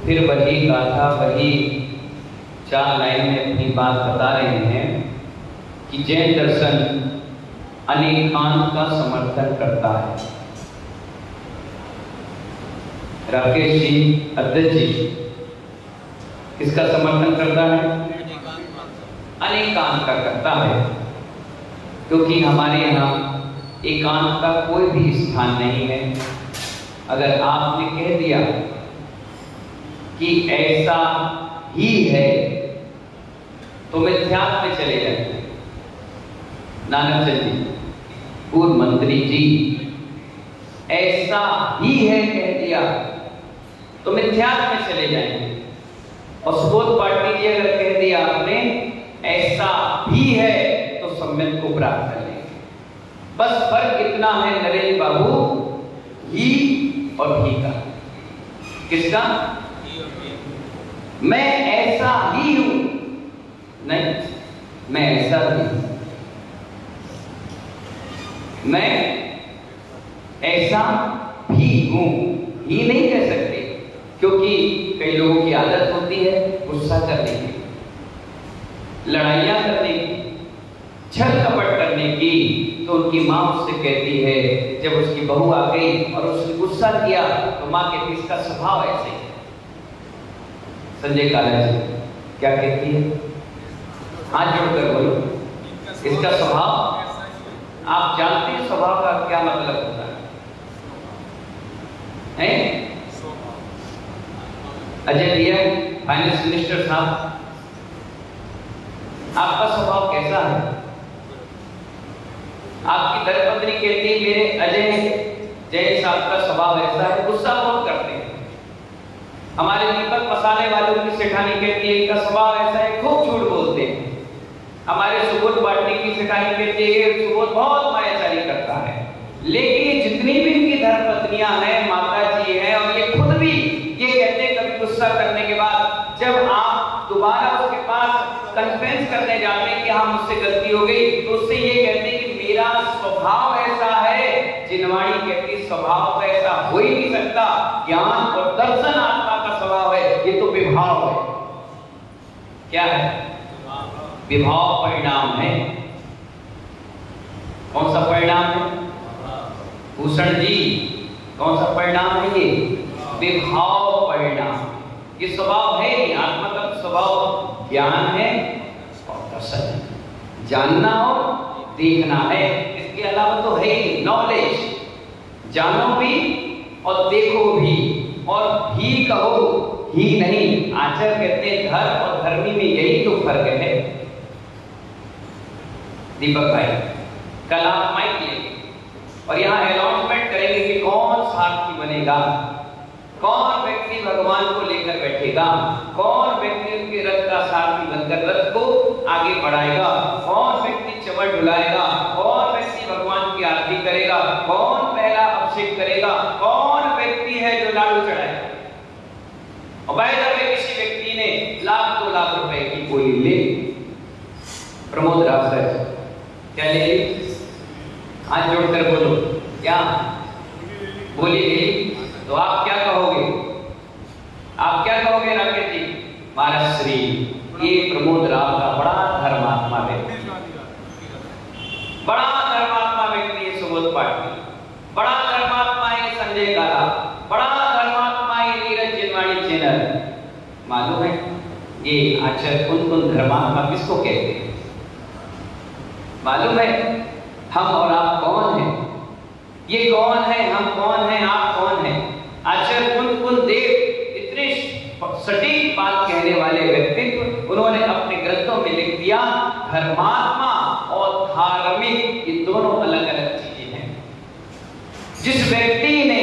फिर वही गाथा, वही 4 लाइन में अपनी बात बता रहे हैं कि जैन दर्शन अनेकांत का समर्थन करता है। राकेश जी, अध्यक्ष जी, किसका समर्थन करता है? अनेकांत का करता है, क्योंकि हमारे यहाँ एकांत का कोई भी स्थान नहीं है। अगर आपने कह दिया कि ऐसा ही है तो मिथ्यात्व में चले जाएंगे। नानक चंद जी, पूर्व मंत्री जी, ऐसा ही है कह दिया तो मिथ्यात्व में चले जाएंगे। और सुबोध पाटिल जी अगर कह दिया आपने ऐसा भी है तो सम्यक को प्राप्त कर लेंगे। बस फर्क इतना है नरेंद्र बाबू, ही और भी का। किसका? मैं ऐसा ही हूं, नहीं, मैं ऐसा भी हूं, मैं ऐसा भी हूं, ही नहीं कह सकते, क्योंकि कई लोगों की आदत होती है गुस्सा करने की, लड़ाइयां करने की, छल कपट करने की। तो उनकी माँ उससे कहती है, जब उसकी बहू आ गई और उसने गुस्सा किया तो माँ कहती इसका स्वभाव ऐसे ही है। संजय काला जी क्या कहती है? हाथ जोड़कर बोलो, इसका स्वभाव। आप जानते हैं स्वभाव का क्या मतलब होता है? अजय भैया, फाइनेंस मिनिस्टर साहब, आपका स्वभाव कैसा है? आपकी धर्मपत्नी कहती है मेरे अजय जैन साहब का स्वभाव ऐसा है, गुस्सा बहुत करते हैं। हमारे दीपक मसाले वालों की सेठानी कहती है इनका स्वभाव ऐसा है, खूब झूठ बोलते हैं। हमारे सुबोध पाटनी की सेठानी कहती है सुबोध बहुत मायाचारी करता है। लेकिन जितनी भी इनकी धर्मपत्नियां हैं, माता जी हैं, और ये खुद भी ये कहते हैं कभी गुस्सा करने के बाद जब आप दोबारा उसके पास कन्फेस करने जाते हैं कि हाँ मुझसे गलती हो गई, तो उससे ये कहते हैं कि मेरा स्वभाव ऐसा है। जिनवाणी कहती स्वभाव तो ऐसा हो ही नहीं सकता, ज्ञान और दर्शन आत्मा का स्वभाव है, ये तो विभाव है। क्या है? विभाव परिणाम है। कौन सा परिणाम है? भूषण जी, कौन सा परिणाम है ये? विभाव परिणाम। ये स्वभाव है नहीं, आत्मा का स्वभाव ज्ञान है और दर्शन है, जानना और देखना है। इसके अलावा तो है ही नॉलेज। जानो भी और देखो भी, और भी कहो ही नहीं। आचार्य कहते हैं धर्म और धर्मी में यही तो फर्क है। दीपक भाई, कल आप माइक लेंगे और यहाँ अनाउंसमेंट करेंगे कि कौन सारथी बनेगा, कौन व्यक्ति भगवान को लेकर बैठेगा, कौन व्यक्ति उनके रथ का सारथी बनकर रथ को आगे बढ़ाएगा, कौन व्यक्ति चमड़ डुलाएगा, कौन व्यक्ति भगवान की आरती करेगा, कौन पहला अभिषेक करेगा, कौन व्यक्ति है जो लाडू चढ़ाएगा। और बाय किसी व्यक्ति ने 1,00,000-2 लाख रुपए की गोली ले, प्रमोद राव सर क्या ले ली? हाथ जोड़कर बोलो, क्या बोली गई? तो आप क्या कहोगे? आप क्या कहोगे राकेश जी? महाराज श्री, ये प्रमोद राव का बड़ा धर्मात्मा व्यक्ति, बड़ा धर्मात्मा व्यक्ति है सुबोध पाटिल, बड़ा धर्मात्मा है संजय काला, बड़ा धर्मात्मा है नीरज जिनवाणी चैनल। मालूम है ये आचार्य कौन धर्मात्मा किसको कहते हैं? मालूम है हम और आप कौन हैं? ये कौन है, हम कौन हैं, आप कौन हैं? आचार्य कुंद देव इतने सटीक बात कहने वाले व्यक्तित्व, उन्होंने अपने ग्रंथों में लिख दिया धर्मात्मा और धार्मिक ये दोनों अलग अलग चीजें हैं। जिस व्यक्ति ने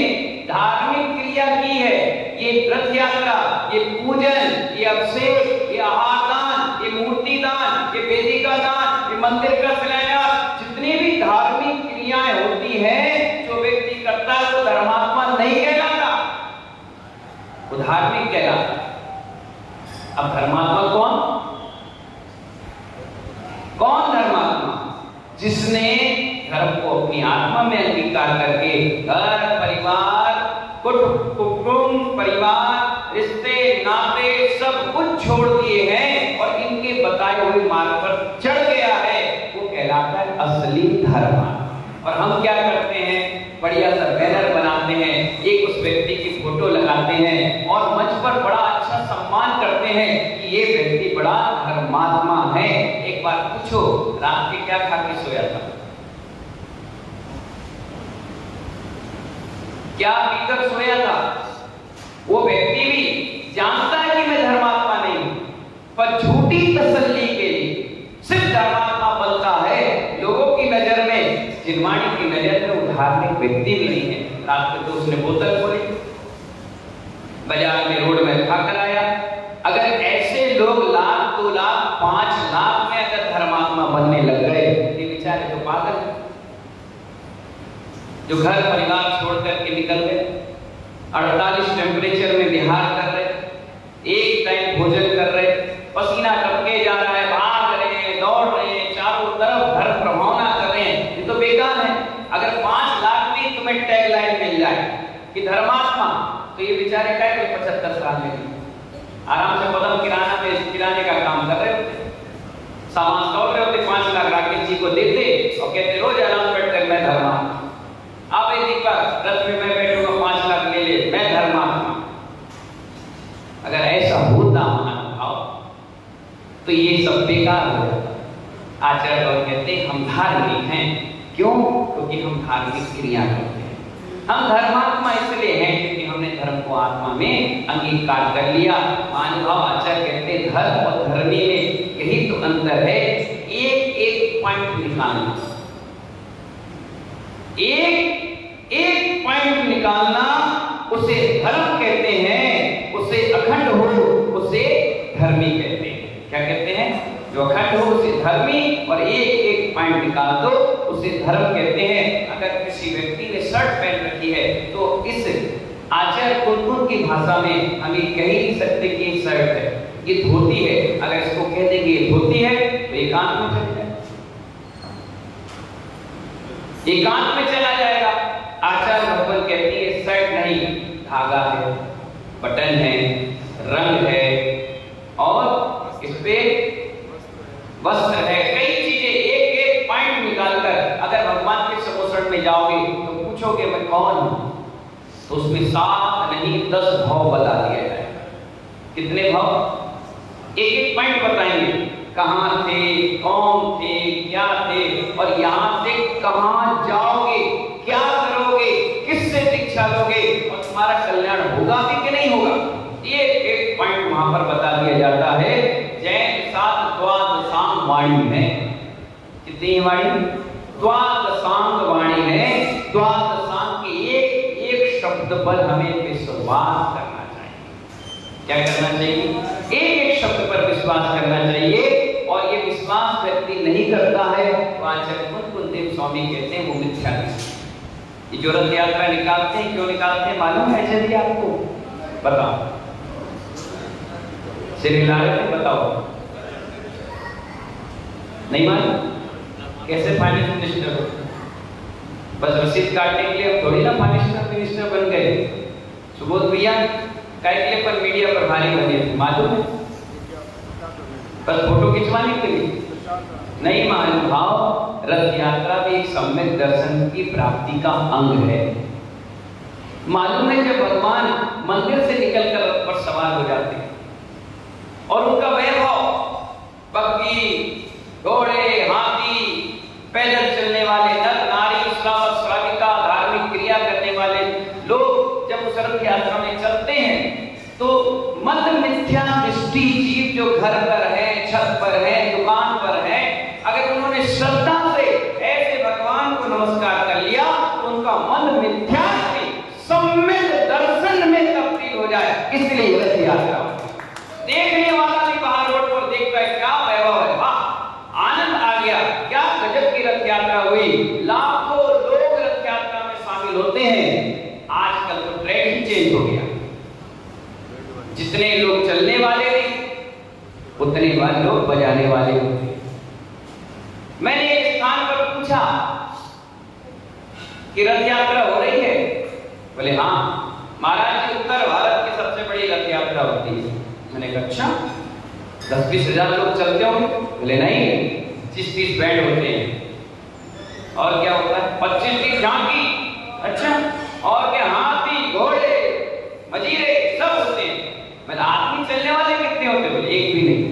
धार्मिक क्रिया की है, ये रथ यात्रा, ये पूजन, ये अभिषेक, ये आहार दान, ये मूर्ति दान, ये वेदिका दान, ये मंदिर का शिलान्यास, जितनी भी धार्मिक क्रियाएं होती हैं, जो व्यक्ति करता है वो धर्मात्मा नहीं कहलाता, वो धार्मिक कहलाता। अब धर्मात्मा कौन धर्मात्मा? जिसने धर्म को अपनी आत्मा में अंगीकार करके घर परिवार, कुटुंब परिवार, रिश्ते नाते सब कुछ छोड़ दिए हैं और इनके बताए हुए मार्ग पर चढ़ गया है, वो कहलाता है असली धर्म। और हम क्या करते हैं, बढ़िया सा बैनर बनाते हैं, एक उस व्यक्ति की फोटो लगाते हैं और मंच पर बड़ा अच्छा सम्मान करते हैं कि ये व्यक्ति बड़ा धर्मात्मा है। एक बार पूछो, रात के क्या खा के सोया था? क्या पीकर सोया था? वो व्यक्ति भी जानता है कि मैं धर्मात्मा नहीं हूं, पर झूठी तसल्ली के लिए सिर्फ धर्मात्मा बनता है। लोगों की नजर में, जिनवाणी की नजर में वो धार्मिक व्यक्ति भी नहीं है। रात को तो उसने बोतल खोली, बाजार में रोड में खाकर आया। अगर ऐसे लोग लाख, 2 लाख, 5 लाख में अगर धर्मात्मा बनने लग गए, ये बेचारे तो पागल हैं। जो घर परिवार छोड़ करके निकल गए, 48 टेम्परेचर में विहार कर रहे, एक टाइम भोजन कर रहे, पसीना टपके जा रहा है, भाग रहे हैं, दौड़ रहे हैं, चारों तरफ धर्म प्रभावना कर रहे हैं, ये तो बेकार है। अगर 5 लाख भी तुम्हें टैग लाइन मिल जाए कि धर्मात्मा, तो ये बेचारे क्या 75 साल में आराम से पदम किराने का काम कर रहे होते, सामान तोड़ रहे होते, 5 लाख राकेश जी को देते और कहते रोज आराम बैठकर मैं धर्मात्मा। आप एक दीपक रथ में मैं बैठूंगा, 5 लाख ले ले, मैं धर्मात्मा। अगर ऐसा होता महानुभाव तो ये सब बेकार हो जाता। आचार्य बाबा कहते हैं हम धार्मिक हैं। क्यों? क्योंकि हम धार्मिक क्रिया करते हैं। हम धर्मात्मा इसलिए हैं क्योंकि हमने धर्म को आत्मा में अंगीकार कर लिया। महानुभाव आचार्य कहते हैं धर्म और धर्मी में यही तो अंतर है। एक एक पॉइंट निकालना, एक पॉइंट निकालना, उसे धर्म कहते हैं। उसे अखंड हो उसे धर्मी कहते हैं। क्या कहते हैं? जो अखंड हो उसे धर्मी, और एक एक पॉइंट निकाल दो उसे धर्म कहते हैं। अगर किसी व्यक्ति ने शर्ट पहन रखी है तो इस आचार्य कुलकुल की भाषा में हम ये कह ही नहीं सकते कि ये शर्ट है, ये धोती है। अगर इसको कह देंगे ये धोती है तो एकांत में चले जाए, एकांत में चला जाएगा। आचार्य भगवान कहती है शर्ट नहीं, धागा है, बटन है, रंग है और इस पे वस्त्र है, कई चीजें। एक एक पॉइंट निकालकर अगर भगवान के समोसण में जाओगे तो पूछोगे मैं कौन हूं, तो उसमें 7 नहीं 10 भाव बता दिया जाएगा। कितने भाव? एक एक पॉइंट बताएंगे, कहां थे, कौन थे, क्या थे, और यहां से कहां जाओगे, क्या करोगे, किससे दीक्षा लोगे और तुम्हारा कल्याण होगा भी कि नहीं होगा। ये एक पॉइंट वहां पर बता दिया जाता है। जैन 7 द्वादशांग वाणी है। कितनी वाणी? द्वादशांग वाणी है। द्वादशांग के एक एक शब्द पर हमें विश्वास करना चाहिए। क्या करना चाहिए? एक एक शब्द पर विश्वास करना चाहिए। और ये विश्वास व्यक्ति नहीं करता है तो आचार्य कुलदेव स्वामी कहते हैं वो मिथ्या दृष्टि। ये जो रथ यात्रा निकालते हैं, क्यों निकालते हैं मालूम है यदि आपको? बताओ, श्री नारायण बताओ, नहीं मालूम? कैसे फाइनेंस मिनिस्टर हो? बस रसीद काटने के लिए थोड़ी ना फाइनेंस मिनिस्टर बन गए। सुबोध भैया कैसे पर मीडिया पर भारी बने थे, मालूम है? बस फोटो खिंचवाने के लिए नहीं। महानुभाव, रथ यात्रा भी एक सम्यक दर्शन की प्राप्ति का अंग है। मालूम है जब भगवान मंदिर से निकलकर रथ पर सवार हो जाते हैं और उनका वैभव, बग्गी, घोड़े, हाथी, पैदल चलने वाले नर नारी, श्रावक श्राविका, धार्मिक क्रिया करने वाले लोग जब उस रथ यात्रा में चलते हैं तो मंद मिथ्या दृष्टि जीव जो घर पर है, छत पर है, दुकान पर है, अगर उन्होंने श्रद्धा से ऐसे भगवान को नमस्कार कर लिया तो उनका मन मिथ्या से सम्यक दर्शन में तब्दील हो जाए। इसलिए रथ यात्रा देखने वाला भी बाहर रोड पर देखता है, क्या वैभव है, वाह, आनंद आ गया, क्या गजब की रथ यात्रा हुई। लाखों लोग रथ यात्रा में शामिल होते हैं। आजकल तो ट्रेंड ही चेंज हो गया। जितने लोग चलने वाले नहीं उतने वाले लोग बजाने वाले होते। मैंने एक स्थान पर पूछा कि रथ यात्रा हो रही है? बोले हाँ महाराज जी, उत्तर भारत की सबसे बड़ी रथ यात्रा पड़ती है। मैंने कहा अच्छा 10-20 हजार लोग चलते होंगे? बोले नहीं, 30-30 बैंड होते हैं। और क्या होता है? 25-30 झांकी। अच्छा, और क्या? हाथी, घोड़े, मजीरे सब होते हैं। मतलब आदमी चलने वाले कितने होते हैं? बोले एक भी नहीं।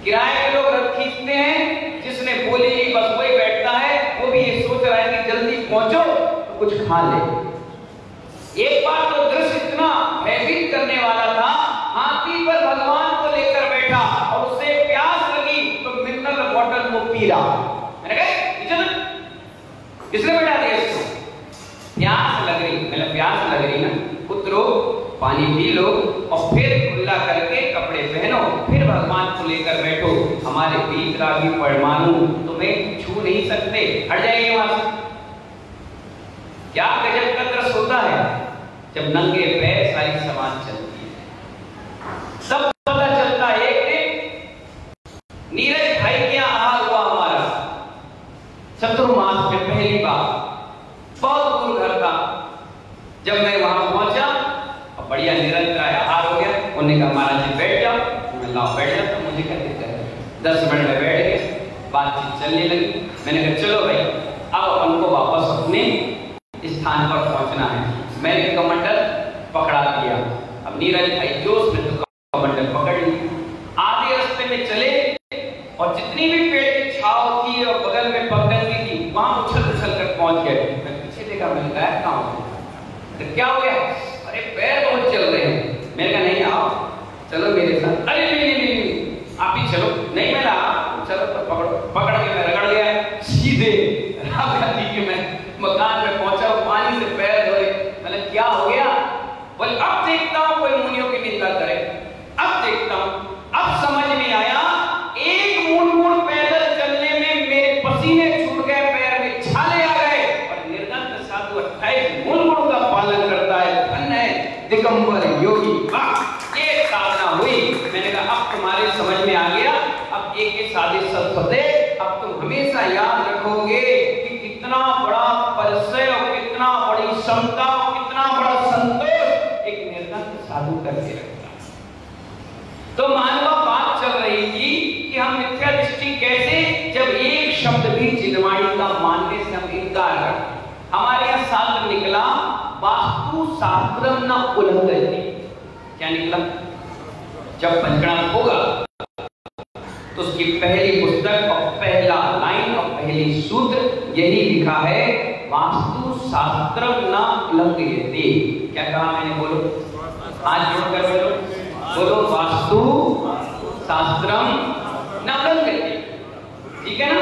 किराए के लोग रथ खींचते हैं, जिसने बोली बस वही बैठता है, वो भी ये सोच रहा है कि जल्दी पहुंचो तो कुछ खा ले। एक बार तो दृश्य इतना भयभीत करने वाला था, हाथी पर भगवान को लेकर बैठा और उसे प्यास लगी तो मिनरल वाटर वो पी रहा। मैंने कहा किसने बैठा दिया इसको? प्यास लग रही। मतलब प्यास लग रही ना, उतरो पानी पी लो और फिर खुला करके कपड़े पहनो, फिर भगवान को लेकर बैठो। हमारे वीतरागी परमाणु तुम्हें छू नहीं सकते, हट जाएंगे वहां से। क्या गजब का दृश्य होता है जब नंगे पैर सारी समाज चलती है। सब पता चलता है एक दिन नीरज भाई के यहाँ आहार हुआ हमारा चतुर्मास में पहली बार। बहुत दूर घर था। जब मैं वहां पहुंचा और बढ़िया निरंतर आहार हो गया, उन्होंने कहा महाराज जी बैठ जाओ। मैं लाओ बैठ जाओ। तो मुझे क्या दिक्कत है? 10 मिनट में बैठ गए, बातचीत चलने लगी। मैंने कहा चलो भाई अब अपन को वापस अपने स्थान पर पहुंचना है। मैंने कमंडल पकड़ा दिया। अब नीरज भाई जोश में तो कमंडल पकड़ ली। आधे रास्ते में चले और जितनी भी पेड़ की छाव थी और बगल में पगडंडी थी वहां उछल उछल कर पहुंच गए। मैं पीछे देखा, मैंने कहा कहां हो? तो क्या हो गया? अरे पैर बहुत चल रहे हैं। मैंने कहा नहीं आओ चलो मेरे साथ। अरे नहीं आप ही चलो। नहीं मैं ला चलो तो पकड़ के मैं रगड़ गया सीधे राम गांधी के मैं मकान में पहुंचा, पानी से पैर धोए। मैंने क्या हो गया? बोले अब देखता हूं कोई मुनियों की निंदा करे। अब देखता हूं, अब समझ में आया। एक मूड़ पैदल चलने में मेरे पसीने छूट गए, पैर में छाले आ गए। और निर्गंत साधु 28 मूड़ का पालन करता है। धन्य है दिगंबर योगी। वाह, ये साधना हुई। मैंने कहा अब तुम्हारे समझ में आ गया। अब एक साधे सत्सते अब तुम हमेशा याद रखोगे कि कितना बड़ा परिचय और कितना बड़ी क्षमता और कितना बड़ा संतोष एक निर्गंत साधु करके रखता है। तो मानवा बात चल रही थी कि हम मिथ्या दृष्टि कैसे, जब एक शब्द भी जिनवाणी का मानने से हम इनकार करते। हमारे यहाँ शास्त्र निकला वास्तु शास्त्रम न उल्लंघति। क्या निकला? जब पंचगणना होगा तो उसकी पहली पुस्तक और पहला लाइन और पहली सूत्र यही लिखा है वास्तु शास्त्रम न उल्लंघति। क्या कहा मैंने? बोलो, हाथ जोड़कर बोलो वास्तु शास्त्रम न उल्लंघति। ठीक है ना?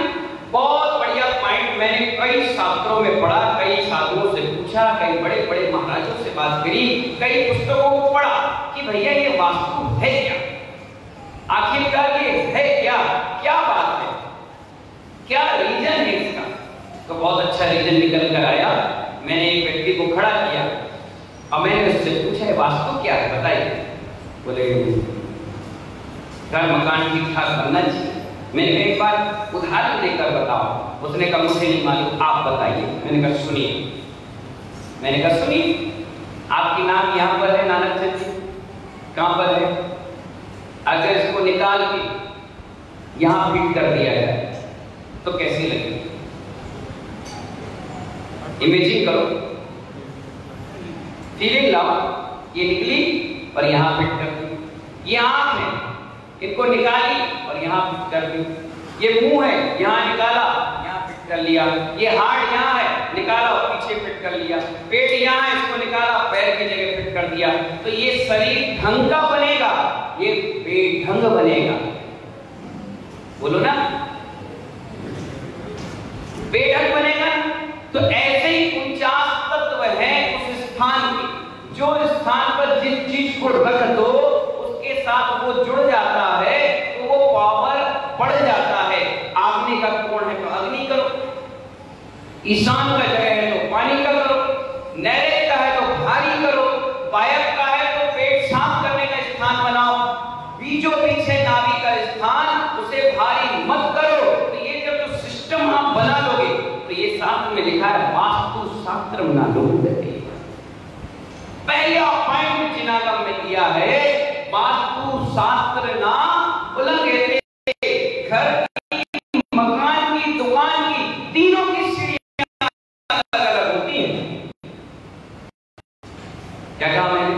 बहुत बढ़िया पॉइंट। मैंने कई शास्त्रों में पढ़ा, कई साधुओं से पूछा, कई बड़े बड़े महाराजों से बात करी, कई पुस्तकों को पढ़ा कि भैया ये वास्तु है क्या, आखिरकार ये है क्या, क्या बात है, क्या रीजन है इसका। तो बहुत अच्छा रीजन निकल कर आया। मैंने एक व्यक्ति को खड़ा किया और मैंने उससे पूछा है वास्तु क्या है बताइए। बोले घर मकान ठीक ठाक बनना चाहिए। मैंने एक बार उदाहरण देकर बताओ। उसने कहा मुझे नहीं मालूम, आप बताइए। मैंने कहा सुनिए। मैंने कहा सुनिए, आपकी नाम यहाँ पर है नानक चंद जी, कहाँ पर है? अगर इसको निकाल के यहाँ फिट कर दिया जाए तो कैसी लगेगी? इमेजिंग करो, फीलिंग लाओ। ये निकली और यहाँ फिट कर दी। ये आंख है, इनको निकाली और यहाँ फिट कर दी। ये मुंह है, यहाँ निकाला, यहाँ फिट कर लिया। ये हार्ट यहाँ है, निकाला और पीछे फिट कर लिया। पेट यहाँ है, इसको निकाला, पैर की जगह फिट कर दिया। तो ये शरीर ढंग का बनेगा, ये बेढंग बनेगा। बोलो ना, बेढंग बनेगा। तो ऐसे ही 49 तत्व है उस स्थान के, जो स्थान पर जिस चीज को रख दो उसके साथ वो जुड़ जाता है, तो वो पावर बढ़ जाता है। आग्नि का कोण है तो अग्नि करो, ईशान का जगह है तो पानी का करो, नैऋत्य का है तो भारी करो, वायव्य का है तो पेट साफ करने का स्थान बनाओ, बीचों बीच है नाभि का स्थान, उसे भारी मत करो। तो ये जब जो सिस्टम आप बना लोगे तो ये शास्त्र में लिखा है वास्तु शास्त्र बना लो। पहला पॉइंट जिनागम में दिया है वास्तु शास्त्र ना उल्लंघे, घर की, मकान की, दुकान की, तीनों की सीढ़ियां अलग अलग होती हैं। क्या कहा मैंने?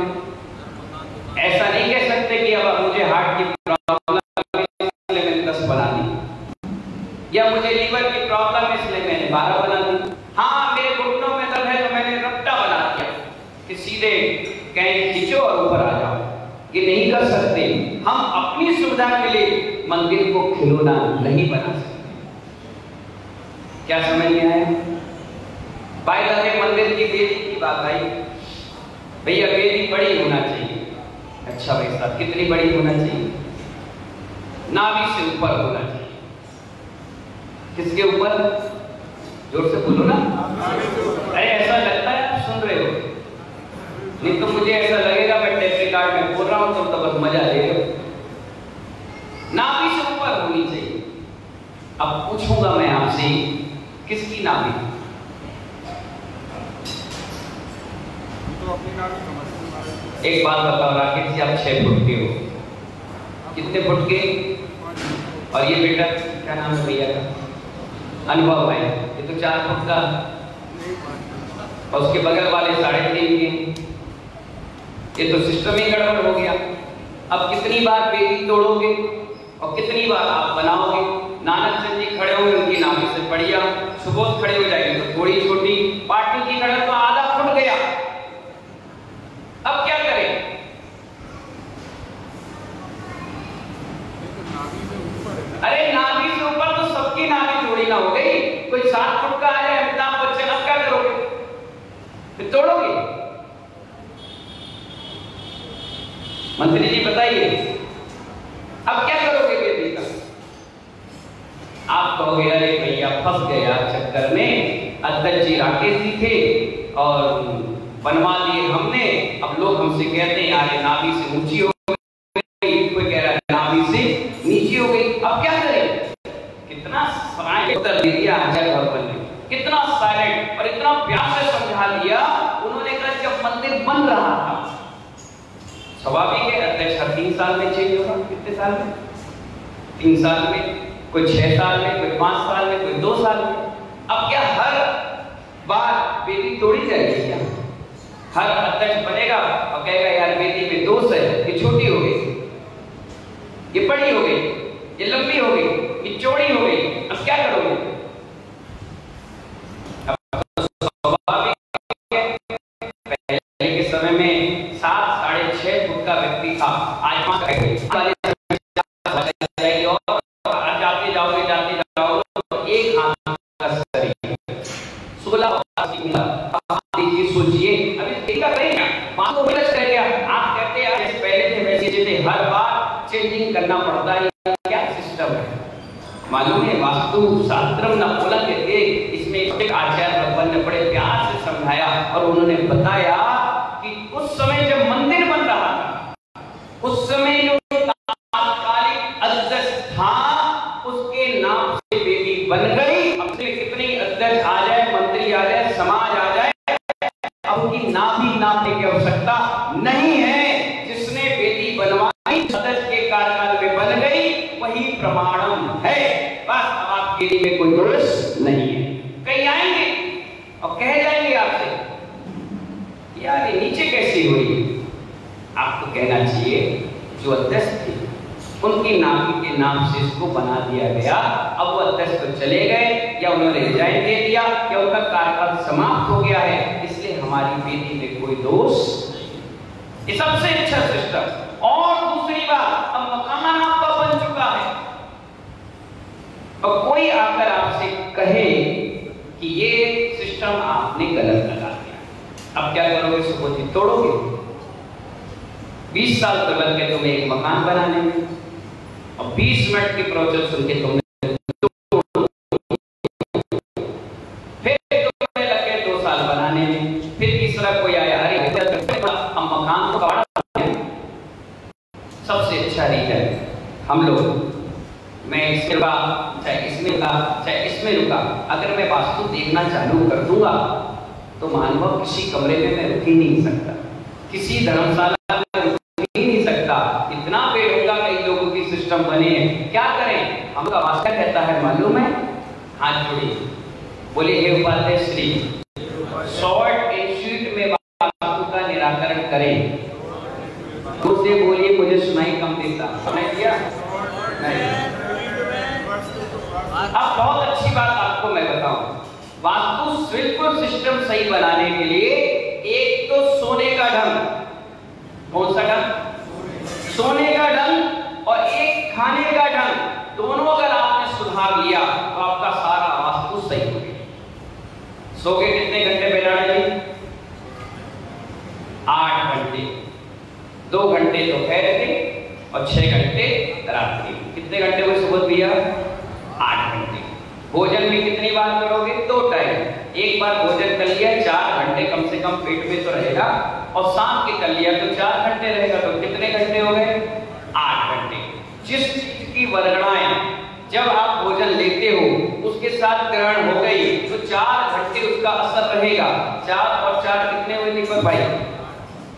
ऐसा नहीं कह सकते कि अब मुझे हार्ट की प्रॉब्लम इसलिए मैंने 10 बना दी, या मुझे लीवर की प्रॉब्लम इसलिए मैंने 12 बना दी। हाँ, मेरे घुटनों में दर्द है तो मैंने रट्टा बना दिया कि सीधे कहीं खींचो और ऊपर आ जाओ। ये नहीं कर सकते। हम अपनी सुविधा के लिए मंदिर को खिलौना नहीं बना सकते। क्या समझ में आया? बाय द वे, मंदिर की वेदी की बात आई। भैया वेदी बड़ी होना चाहिए। अच्छा भाई साहब, कितनी बड़ी होना चाहिए? नाभि से ऊपर होना चाहिए। किसके ऊपर? जोर से बोलो ना। अरे ऐसा लगता है आप सुन रहे हो, नहीं तो मुझे ऐसा लगेगा मैं टेप रिकॉर्ड में बोल रहा हूं, तुम तो बस मजा ले रहे हो। नाभि से ऊपर होनी चाहिए। अब पूछूंगा मैं आपसे, किसकी नाभि? एक बात बताओ राकेश जी, आप 6 फुट के हो, कितने फुट के? और ये बेटा क्या नाम है भैया का? अनुभव है, ये तो 4 फुट का, और उसके बगल वाले 3.5 के। ये तो सिस्टम ही गड़बड़ हो गया। अब कितनी बार वेदी तोड़ोगे और कितनी बार आप बनाओगे? नानक चंद जी खड़े होंगे, उनकी नाभि से बढ़िया, सुबोध खड़े हो जाएंगे तो थोड़ी छोटी, पाटिल जी खड़े तो आधा फुट गया। अब क्या करें? अरे नाभि से ऊपर तो सबकी नाभि थोड़ी ना हो गई। कोई 7 फुट का आ जाए अमिताभ बच्चन, अब क्या करोगे? फिर तोड़ोगे? मंत्री जी बताइए, अब क्या करोगे वेदी का? आप कहोगे अरे भैया फंस गया चक्कर में, अध्यक्ष जी राकेश जी थे और बनवा लिए हमने, अब लोग हमसे कहते हैं यार नाभि से ऊंची हो गई, कोई कह रहा है नाभि से नीचे हो गई। अब क्या करें? कितना साइलेंट उत्तर दे दिया आचार्य भगवान ने, कितना साइलेंट और इतना प्यार से समझा दिया। उन्होंने कहा जब मंदिर बन रहा था, स्वाभाविक है अध्यक्ष हर 3 साल में चेंज होगा। कितने साल में? 3 साल में, कोई 6 साल में, कोई 5 साल में, कोई 2 साल में। अब क्या हर बार वेदी तोड़ी जाएगी क्या? हर अध्यक्ष बनेगा और कहेगा यार वेदी में दोष है, ये छोटी हो गई, ये बड़ी हो गई, ये लंबी हो गई, ये चौड़ी हो गई, अब क्या करोगे? अब तो स्वाभाविक पहले के समय में 7 साढ़े 6 फुट का व्यक्ति था, आज जाते जाओगे एक हाथ का शरीर, 16 की उम्र। सोचिए अभी देखा करेंगे, बात तो रह गया। आप कहते हैं जैसे पहले थे वैसे जैसे हर बार चेंजिंग करना पड़ता है, क्या सिस्टम है? मालूम है वास्तु शास्त्रम न उल्लंघते, इसमें एक आचार्य भगवान ने बड़े प्यार से समझाया और उन्होंने बताया कि उस समय जब मंदिर बन रहा था, उस समय जो तात्कालिक अध्यक्ष था उसके नाम से वेदी बन गई। अब से कितने अध्यक्ष आ जाए, मंत्री आ जाए, समाज आ जाए, अब उनकी नाभि नापने की आवश्यकता नहीं है। जिसने वेदी बनवाई अध्यक्ष के कार्यकाल में बन गई, वही प्रमाणम है। बस अब आपके लिए में कोई दोष नहीं है। कहीं आएंगे और कह जाएंगे आपसे यार ये नीचे कैसी हुई? आपको कहना चाहिए जो अध्यक्ष थे उनकी नाभि के नाम से इसको बना दिया गया। अब वो अध्यक्ष तो चले गए या उन्होंने रिजाइन दे दिया या उनका कार्यकाल समाप्त हो गया है, इसलिए हमारी वेदी में कोई दोष नहीं। ये सबसे अच्छा सिस्टम। और दूसरी बात, अब मकान आपका बन चुका है और कोई आकर आपसे कहे कि ये सिस्टम आपने गलत लगा दिया, अब क्या करोगे? सुबह जी तोड़ोगे? 20 साल तो लग गए तुम्हें एक मकान बनाने में और 20 मिनट की प्रोसेस सुन के तुमने फिर तुम्हें लग गए 2 साल बनाने में, फिर तीसरा कोई आया अरे हम मकान को कबाड़ा। सबसे अच्छा रीजन हम लोग, मैं इसके बाद चाहे इसमें रुका चाहे इसमें रुका, अगर मैं वास्तु देखना चालू कर दूंगा तो मानव किसी कमरे में मैं रुक ही नहीं सकता, किसी धर्मशाला में रुक ही नहीं सकता, सिस्टम बने हैं, क्या करें? हमका वास्तव कहता है मालूम है? हाथ जोड़िए, बोले हे Upadhyay Shri, short and sweet में वास्तु का निराकरण करें। दूसरे बोलिए मुझे सुनाई कम देता, सुनाई दिया नहीं। अब बहुत अच्छी बात आपको मैं बताऊं, वास्तु बिल्कुल सिस्टम सही बनाने के लिए एक तो सोने का ढंग, कौन सा ढंग? सोने का ढंग, और एक खाने का ढंग, दोनों अगर आपने सुधार लिया तो आपका सारा वास्तु सही हो गया। सो के कितने घंटे बैठाना जी? 8 घंटे, 2 घंटे दोपहर के और 6 घंटे रात्रि। कितने घंटे हुए सुबह भैया? 8 घंटे। भोजन में कितनी बार करोगे? 2 टाइम। एक बार भोजन कर लिया 4 घंटे कम से कम पेट में तो रहेगा, और शाम के कर लिया तो 4 घंटे रहेगा, तो कितने घंटे हो गए? 8 घंटे। जिस चीज की वर्गणाएं जब आप भोजन लेते हो उसके साथ ग्रहण हो गई तो 4 घंटे उसका असर रहेगा। 4 और 4 कितने हुए दीपक भाई?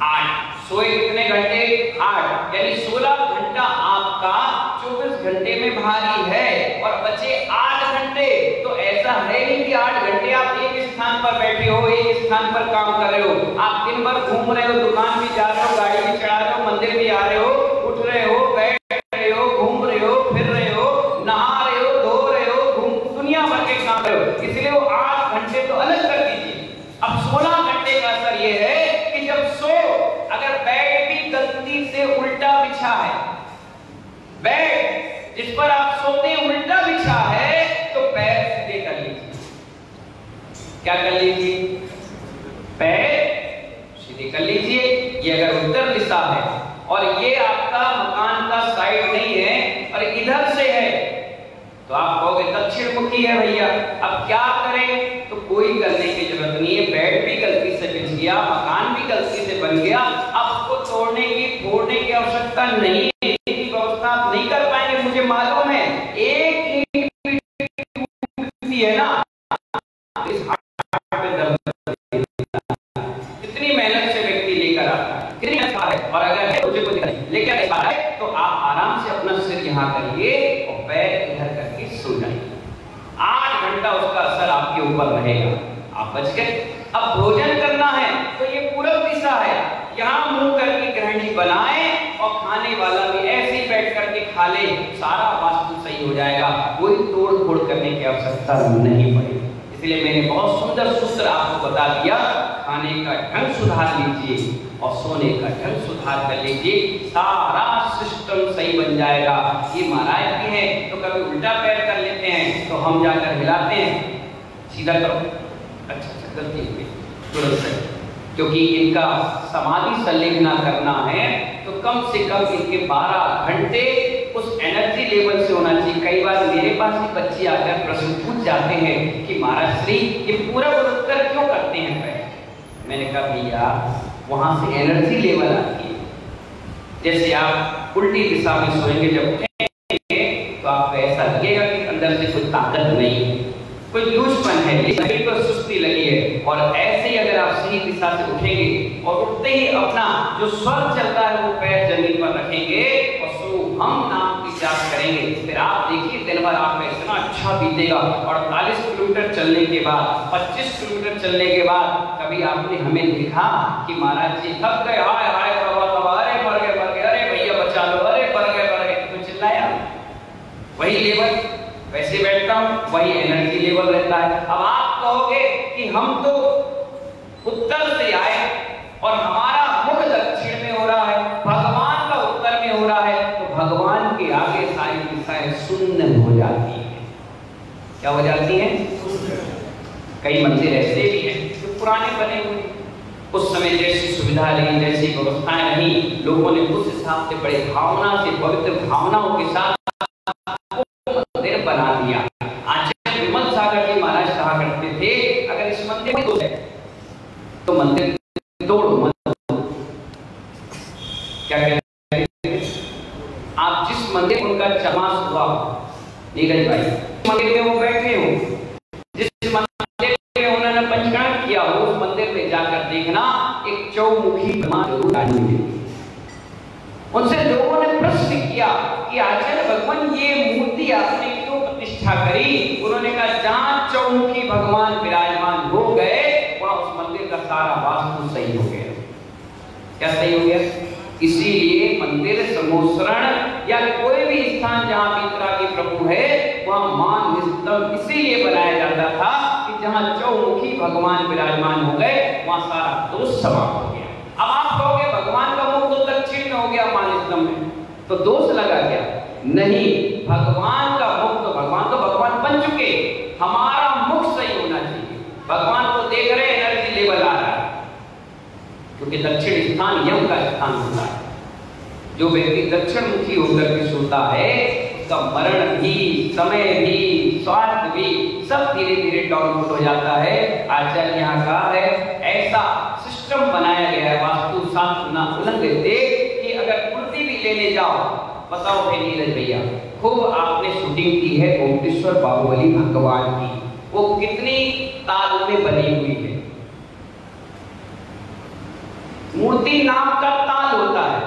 8। सोए कितने घंटे? 8, यानी 16 घंटा आपका 24 घंटे में भारी है और बचे 8 घंटे। तो ऐसा है नहीं कि 8 घंटे आप एक स्थान पर बैठे हो, एक स्थान पर काम कर रहे हो। आप दिन भर घूम रहे हो, दुकान भी जा रहे हो, गाड़ी भी चढ़ा रहे हो, मंदिर भी आ रहे हो, उठ रहे हो, बैठ रहे हो, घूम रहे हो, फिर रहे हो, नहा रहे हो, धो रहे हो, दुनिया भर के काम रहे हो। इसलिए वो 8 घंटे तो अलग कर दीजिए। अब 16 घंटे का असर ये है कि जब सो, अगर बेड भी गलती से उल्टा बिछा है, बेड जिस पर आप सोते उल्टा बिछा है, तो पैर सीधे कर लीजिए। क्या कर लीजिए? पैर सीधे कर लीजिए। ये अगर उत्तर दिशा है और ये आपका मकान का साइड नहीं है और इधर से है, तो आप कहोगे दक्षिण मुखी है भैया, अब क्या करें? तो कोई करने की जरूरत नहीं है। बेड भी गलती से बिछ गया, मकान भी गलती से बन गया, अब उसको तोड़ने की फोड़ने की आवश्यकता नहीं है। इसकी व्यवस्था आप नहीं कर पाएंगे, मुझे मालूम है। एक है ना, इस पे कितनी मेहनत से व्यक्ति लेकर आता है, कितनी अच्छा है। और अगर मुझे कुछ लेकर आता है तो आप आराम से अपना सिर यहाँ करिए और पैर इधर करके सो जाइए। 8 घंटा उसका असर आपके ऊपर रहेगा, आप बच गए। अब भोजन करना है तो ये पूरब दिशा है, यहाँ मुंह करके गृहिणी बनाए और खाने वाला भी ऐसे ही बैठ करके खा ले, सारा वास्तु सही हो जाएगा। कोई तोड़ फोड़ करने की आवश्यकता नहीं पड़ेगी। इसलिए मैंने बहुत सुंदर सूत्र आपको बता दिया। खाने का ढंग सुधार लीजिए और सोने का ढंग सुधार कर लीजिए, सारा सिस्टम सही बन जाएगा। ये महाराज भी है तो कभी उल्टा पैर कर लेते हैं तो हम जाकर हिलाते हैं, सीधा करो, अच्छा गलती हुई, तुरंत सही। क्योंकि इनका समाधि संलेखना करना है तो कम से कम इनके 12 घंटे उस एनर्जी लेवल से होना चाहिए। कई बार मेरे पास ही बच्चे आकर प्रश्न पूछ जाते हैं कि महाराज श्री ये पूरा उत्तर क्यों करते हैं पैर? मैंने कहा भैया वहां से एनर्जी लेवल आती है। जैसे आप उल्टी दिशा में सोएंगे, जब उठेंगे तो आपको ऐसा लगेगा कि अंदर से कोई ताकत नहीं है, कोई लूजपन है, शरीर को सुस्ती लगी है। और ऐसे ही अगर आप सही दिशा से उठेंगे और उठते ही अपना जो स्वर चलता है वो पैर जमीन पर रखेंगे और हम नाम की जाप करेंगे, फिर आप देखिए दिन भर आपका इतना अच्छा बीतेगा। 48 किलोमीटर चलने के बाद, 25 किलोमीटर चलने के बाद कभी आपने हमें देखा कि महाराज जी थक गए, हाय हाय अरे मर गए, अरे भैया बचा लो, अरे मर गए, तो चिल्लाया? वही लेवल वैसे बैठता हूं, वही एनर्जी लेवल रहता है। अब आप कहोगे कि हम तो उत्तर से आए और हमारा मुख दक्षिण में हो रहा है, भगवान का उत्तर में हो रहा है, तो भगवान के आगे सारी दिशाएं शून्य हो जाती हैं। क्या हो जाती हैं? कई मंदिर ऐसे भी हैं जो पुराने बने हुए, उस समय जैसी सुविधा रही, जैसी व्यवस्थाएं रही, लोगों ने उस हिसाब से बड़े भावना से, पवित्र भावनाओं के साथ मंदिर बना दिया। आचार्य विमल सागर जी महाराज कहा करते थे अगर इस मंदिर में दोष है तो मंदिर तोड़ो मत। क्या कहते हैं? आप जिस मंदिर उनका चमास हुआ, नीरज भाई मंदिर में वो बैठे हो, जिस मंदिर में उन्होंने पंचकर्म किया हो, उस मंदिर में जाकर देखना एक चौमुखी ब्रह्मा जरूर आएंगे। उनसे लोगों ने प्रश्न किया किया कि आचार्य भगवान ये मूर्ति आपने क्यों प्रतिष्ठा करी। उन्होंने कहा जहां चौमुखी भगवान विराजमान हो गए वहां उस मंदिर का सारा वास्तु सही हो गया। क्या सही हो गया? इसीलिए मंदिर समोसरण या कोई भी स्थान जहां वितरागी प्रभु है वहां मान निस्तम इसीलिए बनाया जाता था कि जहां चौमुखी भगवान विराजमान हो गए वहां सारा दोष समाप्त हो गया। अब आप कहोगे भगवान का मुख तो दक्षिण में हो गया मान निस्तम में, तो दोष लगा क्या? नहीं, भगवान का मुख तो भगवान बन चुके, हमारा मुख सही होना चाहिए। भगवान को देख रहे एनर्जी लेवल आ रहा है, क्योंकि दक्षिण स्थान यम का स्थान होता है। जो व्यक्ति दक्षिण मुखी होकर के सोता है उसका मरण भी, समय भी, स्वास्थ्य भी सब धीरे धीरे डाउनलोड हो जाता है। आचार्य यहाँ कहा है ऐसा सिस्टम बनाया गया है वास्तु शास्त्र ना उल्लंघित कि अगर मूर्ति भी लेने जाओ, बताओ भाई नीरज भैया, खूब आपने शूटिंग की है गोमतेश्वर बाहुबली भगवान की, वो कितनी ताल में बनी हुई है। मूर्ति नाम का ताल होता है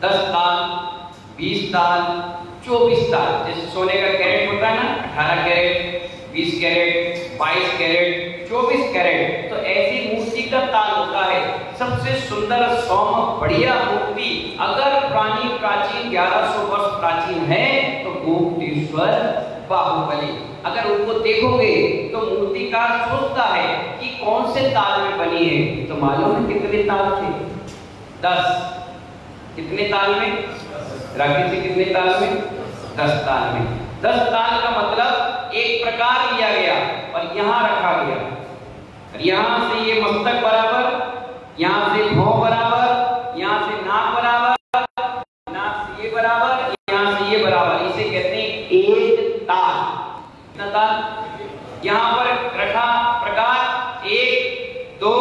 10 ताल, 20 ताल, 24 ताल। जैसे सोने का कैरेट होता है ना, 18 कैरेट, 20 कैरेट, 22 कैरेट, 24 कैरेट, तो ऐसी मूर्ति का ताल होता है। सबसे सुंदर सौम्य बढ़िया मूर्ति अगर प्राचीन 1100 वर्ष प्राचीन है तो गोमतेश्वर बाहुबली। अगर उनको देखोगे तो मूर्तिकार सोचता है कि कौन से ताल में बनी है, तो मालूम है कितने ताल थे? 10। कितने ताल में? राकेश जी कितने ताल में? 10 ताल में। 10 ताल का मतलब एक प्रकार लिया गया और यहाँ रखा गया, और यहाँ से ये मस्तक बराबर, यहाँ से भौं बराबर, यहाँ से नाक बराबर, नाक से ये बराबर, यहाँ से ये बराबर, इसे कहते हैं एक ताल। कितना ताल? यहाँ पर रखा प्रकार 1, 2,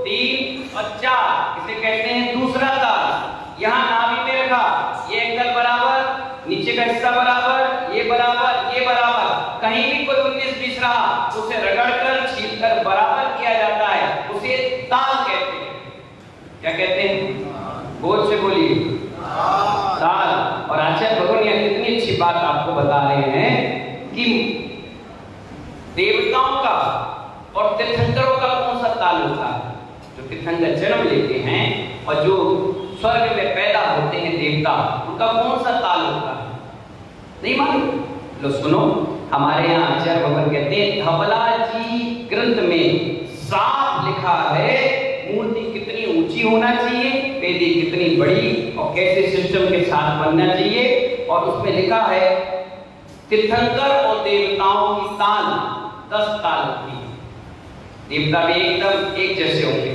3 और 4, इसे कहते हैं दूसरा ताल। यहाँ नाभि में रखा, ये एंगल बराबर, नीचे का हिस्सा बराबर, ये बराबर, ये बराबर। कहीं भी कोई 19-20 रहा उसे रगड़कर छीलकर बराबर किया जाता है, उसे ताल कहते हैं। क्या कहते हैं? बोल से बोलिए, ताल। और आचार्य भगवान यहाँ कितनी अच्छी बात आपको बता रहे हैं कि देवताओं का और तीर्थंकरों का कौन सा ताल होता है। जो तीर्थंकर जन्म लेते हैं और जो स्वर्ग में पैदा होते हैं देवता, उनका कौन सा ताल होता है? नहीं मालूम? लो सुनो, हमारे यहाँ आचार्य भगवान कहते हैं धवला जी ग्रंथ में साफ लिखा है मूर्ति कितनी ऊंची होना चाहिए, वेदी कितनी बड़ी और कैसे सिस्टम के साथ बनना चाहिए। और उसमें लिखा है तीर्थंकर और देवताओं की ताल 10 ताल होती है। देवता भी एकदम एक जैसे होंगे,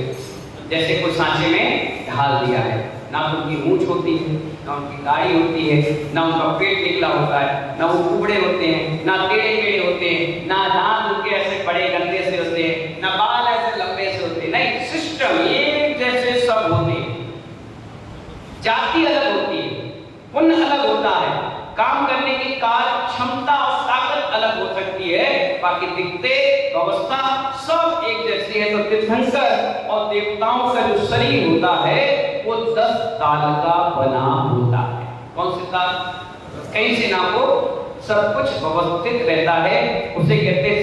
जैसे कोई सांचे में ढाल दिया है। ना उनकी मूंछ होती है, ना उनकी दाढ़ी होती है, ना उनका पेट निकला होता है, ना वो कुबड़े होते हैं, ना टेढ़े मेढ़े होते हैं, ना दांत उनके ऐसे बड़े गंदे से होते हैं, ना बाल ऐसे लंबे से होते हैं। नहीं, सिस्टम एक जैसे सब होते हैं। जाति अलग होती है, पुण्य अलग होता है, काम करने की कार्य क्षमता और ताकत अलग हो सकती है, बाकी दिखते व्यवस्था सब एक जैसी है। तो तीर्थंकर और देवताओं का जो शरीर होता है वो 10 ताल का बना होता है। कौन से ताल? कहीं से ना हो, सब कुछ व्यवस्थित रहता है, उसे कहते हैं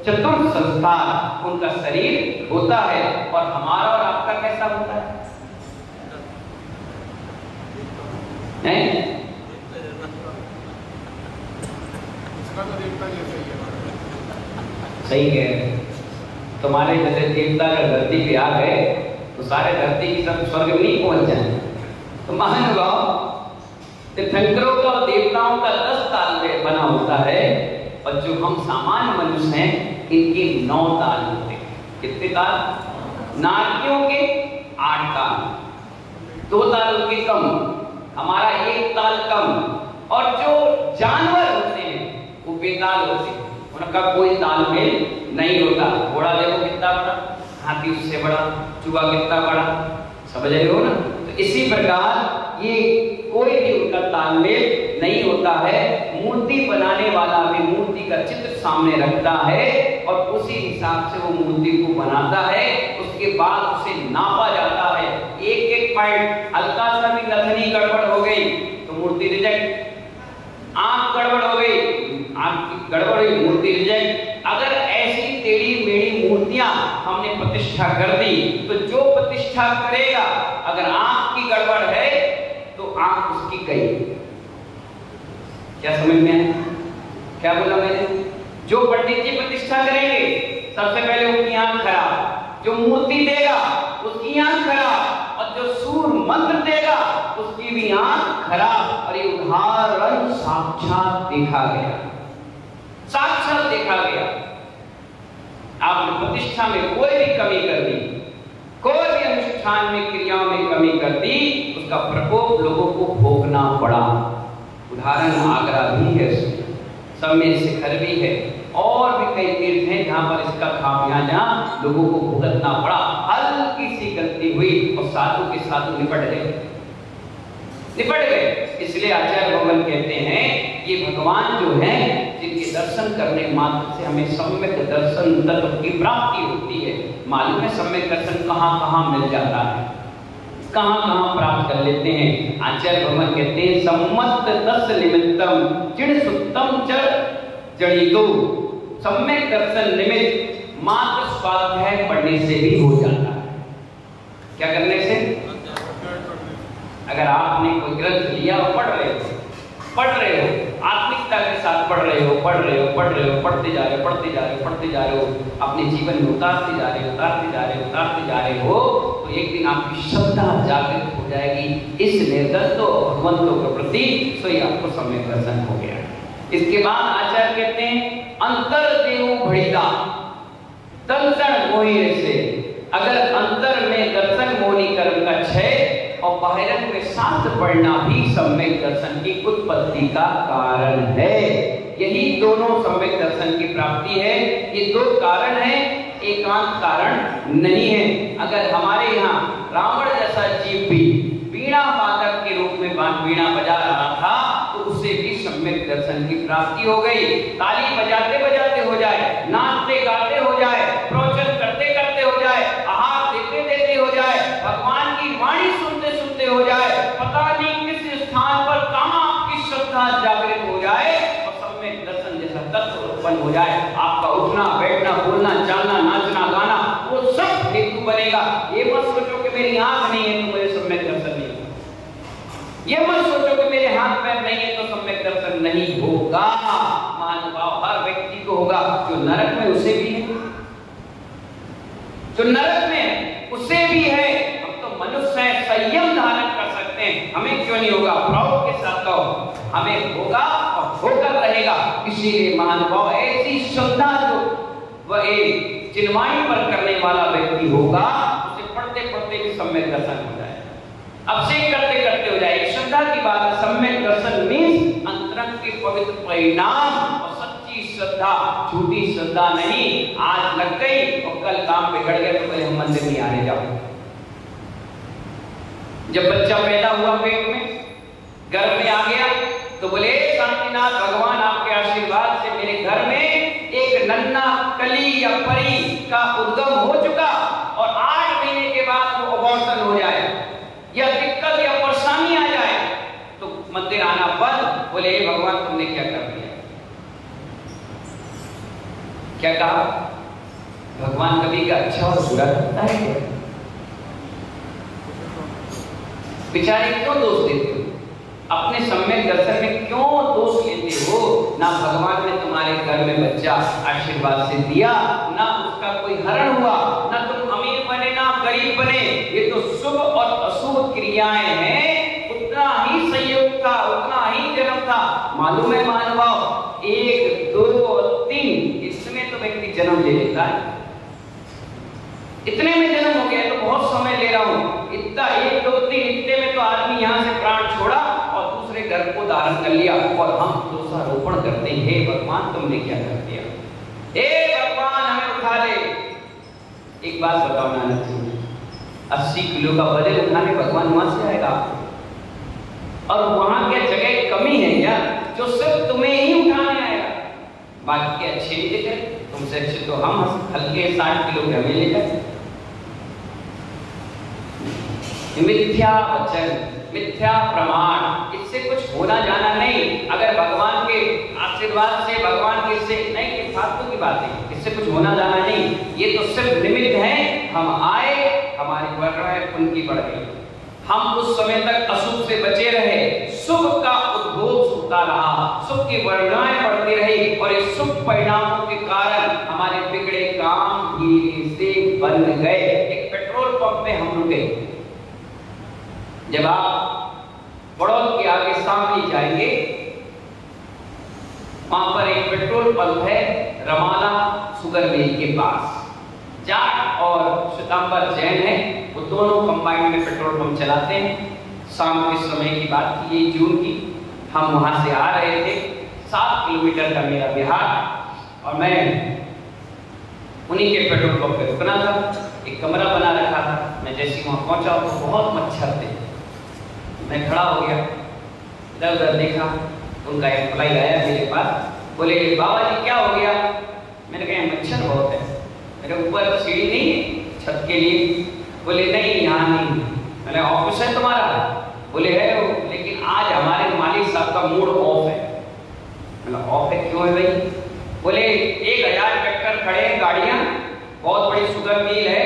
चतुर संस्थान उनका शरीर होता है। और हमारा और आपका कैसा होता है? नहीं? सही कह रहे। तुम्हारे जैसे देवता अगर धरती पे आ गए तो सारे धरती की सब स्वर्ग में नहीं पहुंच जाए। तो महानुभाव, तीर्थंकरों का और देवताओं का 10 ताल में बना होता है, और जो हम सामान्य मनुष्य हैं इनके 9 ताल होते हैं। कितने ताल? नारकियों के 8 ताल, 2 ताल उनके कम, हमारा 1 ताल कम। और जो जानवर होते हैं वो बेताल होते हैं, उनका कोई तालमेल नहीं होता। घोड़ा देखो कितना बड़ा, हाथी उससे बड़ा, चूहा कितना बड़ा, समझ रहे हो ना? तो इसी प्रकार ये कोई भी उनका तालमेल नहीं होता है। मूर्ति बनाने वाला भी मूर्ति का चित्र सामने रखता है और उसी हिसाब से वो मूर्ति को बनाता है। उसके बाद उसे नापा जाता है, एक एक पॉइंट, हल्का सा भी नथनी गड़बड़ हो गया गई तो मूर्ति रिजेक्ट, आंख गड़बड़ हो गई, आंख की गड़बड़ हुई, मूर्ति रिजेक्ट। अगर ऐसी टेढ़ी मेढ़ी मूर्तियां हमने प्रतिष्ठा कर दी तो जो प्रतिष्ठा करेगा अगर आंख की गड़बड़ है तो आंख उसकी गई। क्या समझ में आया? क्या बोला मैंने? जो पंडित जी प्रतिष्ठा करेंगे सबसे पहले उनकी आंख खराब, जो मूर्ति देगा उसकी आंख खराब, और जो सूर मंत्र देगा उसकी भी आंख खराब। और ये उदाहरण साक्षात देखा गया, साक्षात देखा गया। आपने प्रतिष्ठा में कोई भी कमी कर दी, कोई भी अनुष्ठान में क्रियाओं में कमी कर दी, उसका प्रकोप लोगों को भोगना पड़ा। उदाहरण आगरा भी है, सब में शिखर भी है, और भी कई तीर्थ हैं जहां पर इसका खामियाजा लोगों को भुगतना पड़ा। हल्की सी गलती हुई और साधु के साधु निपट गए। इसलिए आचार्य भगवान कहते हैं ये भगवान जो है जिनके दर्शन करने मात्र से हमें सम्यक दर्शन तत्व की प्राप्ति होती है। मालूम है सम्यक दर्शन कहाँ कहाँ मिल जाता है, कहाँ कहाँ प्राप्त कर लेते हैं। आचार्य भगवान कहते हैं सम्मत दस निमित्तम चिड़ सुत्तम चर जड़ितो। सम्यक दर्शन निमित्त मात्र स्वाध्याय पढ़ने से भी हो जाता है। क्या करने से? अगर आपने कोई ग्रंथ लिया और पढ़ रहे हो, आत्मिकता के साथ पढ़ रहे हो, पढ़ते जा रहे हो, अपने जीवन में उतारते जा रहे हो, तो एक दिन आपकी श्रद्धा जागृत हो जाएगी इस निर्गतो भगवंतों के प्रति, तो ये आपको सम्यक दर्शन हो गया। इसके बाद आचार्य कहते हैं अंतर देव भड़िता दर्शन मोहि से। अगर अंतर में दर्शन मोहि कर्म का क्षय और बाहरन में शास्त्र पढ़ना भी सम्यक दर्शन की उत्पत्ति का कारण है। यही दोनों सम्यक दर्शन की प्राप्ति है। ये दो कारण है, एकांत कारण नहीं है। अगर हमारे यहाँ रावण जैसा जीव भी वीणा वादक के रूप में वीणा बजा रहा था तो उसे भी सम्यक दर्शन की प्राप्ति हो गई। ताली बजाते बजाते हो जाए, नाचते गाते हो जाए, प्रवचन करते करते हो जाए, आहार देते देते हो जाए, भगवान की वाणी सुनते सुनते हो जाए, पता नहीं किस स्थान पर कहां आपकी श्रद्धा जागृत हो जाए और सम्यक दर्शन जैसा तत्व उत्पन्न हो जाए। आपका उठना बैठना बोलना चालना नाचना गाना वो सब हेतु बनेगा। ये मत सोचो कि मेरी आंख नहीं है तो मुझे सम्यक दर्शन नहीं, ये मत सोचो कि मेरे हाथ पैर नहीं है तो सम्यक दर्शन नहीं होगा। महानुभाव हर व्यक्ति को होगा। जो नरक में उसे भी है, जो नरक में उसे भी है। हम तो मनुष्य हैं, संयम धारण कर सकते हैं, हमें क्यों नहीं होगा? प्राउड के साथ कहो हमें होगा और होकर रहेगा। इसीलिए महानुभाव ऐसी श्रद्धा जो वह एक चिन्माई पर करने वाला व्यक्ति होगा उसे पढ़ते पढ़ते भी सम्यक दर्शन हो जाए, अभिषेक करते करते हो जाए। श्रद्धा की बात है। सम्यक दर्शन मीन्स अंतरंग के पवित्र परिणाम और सच्ची श्रद्धा, झूठी श्रद्धा नहीं। आज लग गई और कल काम बिगड़ गया तो बोले हम मंदिर नहीं आने जाओ। जब बच्चा पैदा हुआ पेट में, घर में आ गया तो बोले शांतिनाथ भगवान आपके आशीर्वाद से मेरे घर में एक नन्हा कली या परी का उद्गम हो चुका और 8 महीने के बाद वो अबॉर्शन हो जाए या दिक्कत या परेशानी आ जाए तो मंदिर आना बंद। बोले हे भगवान तुमने क्या कर दिया? क्या कहा? भगवान कभी का अच्छा और बुरा करता है क्या? बेचारे क्यों दोष देते हो? अपने सम्यक दर्शन में क्यों दोष लेते हो? ना भगवान ने तुम्हारे घर में बच्चा आशीर्वाद से दिया, ना उसका कोई हरण हुआ, ना तुम अमीर बने ना गरीब बने। ये तो शुभ और अशुभ क्रियाएं हैं। उतना ही संयोग था, उतना ही जन्म था। मालूम है महानुभाव 1 2 और 3 इसमें तो व्यक्ति जन्म ले लेता है। इतने में जन्म हो गया तो बहुत समय ले रहा हूं। इतना 1 2 3 इतने में तो आदमी यहाँ से प्राण छोड़ा और दूसरे घर को धारण कर लिया और हम दोषारोपण करते हैं हे भगवान तुमने क्या कर दिया? हे भगवान हमें उठा ले। एक बात बताओ नानक जी, 80 किलो का वजन उठाने भगवान वहां से आएगा और वहां क्या जगह कमी है क्या जो सिर्फ तुम्हें ही उठाने आएगा? बाकी के अच्छे नहीं लेकर, तुमसे अच्छे तो हम हल्के 60 किलो के हमें लेकर। मिथ्या वचन, मिथ्या प्रमाण, होना जाना नहीं, अगर भगवान के आशीर्वाद से, भगवान के से नहीं, फालतू की बात है, इससे कुछ होना जाना नहीं, ये तो सिर्फ निमित्त है। हम आए, हमारी वर्णा पुण्य की बढ़ गई, हम उस समय तक अशुभ से बचे रहे, शुभ का उद्भव होता रहा, शुभ की वर्णाएं बढ़ती रही और इस शुभ परिणामों के कारण हमारे बिगड़े काम धीरे से बन गए। एक पेट्रोल पंप में हम रुके, जब आप बड़ौद के आगे सामने जाएंगे, वहां पर एक पेट्रोल पंप है रमाना शुगर मिल के पास। जाट और श्वेतांबर जैन है, वो दोनों कंबाइंड में पेट्रोल पंप चलाते हैं। शाम के समय की बात की, ये जून की, हम वहां से आ रहे थे, 7 किलोमीटर का मेरा बिहार, और मैं उन्हीं के पेट्रोल पंप पे रुकना था। एक कमरा बना रखा था, मैं जैसे वहां पहुंचा तो बहुत मच्छर थे। मैं खड़ा हो गया, इधर उधर देखा, उनका एम्प्लॉय आया मेरे पास, बोले बाबा जी क्या हो गया? मैंने कहा मच्छर बहुत है, मेरे ऊपर सीढ़ी नहीं है छत के लिए? बोले नहीं यहाँ नहीं। मैंने ऑफिस है तुम्हारा? बोले है वो, लेकिन आज हमारे मालिक साहब का मूड ऑफ है। मैंने ऑफ है, क्यों है भाई? बोले 1000 ट्रैक्टर खड़े हैं, गाड़ियां, बहुत बड़ी शुगर मिल है,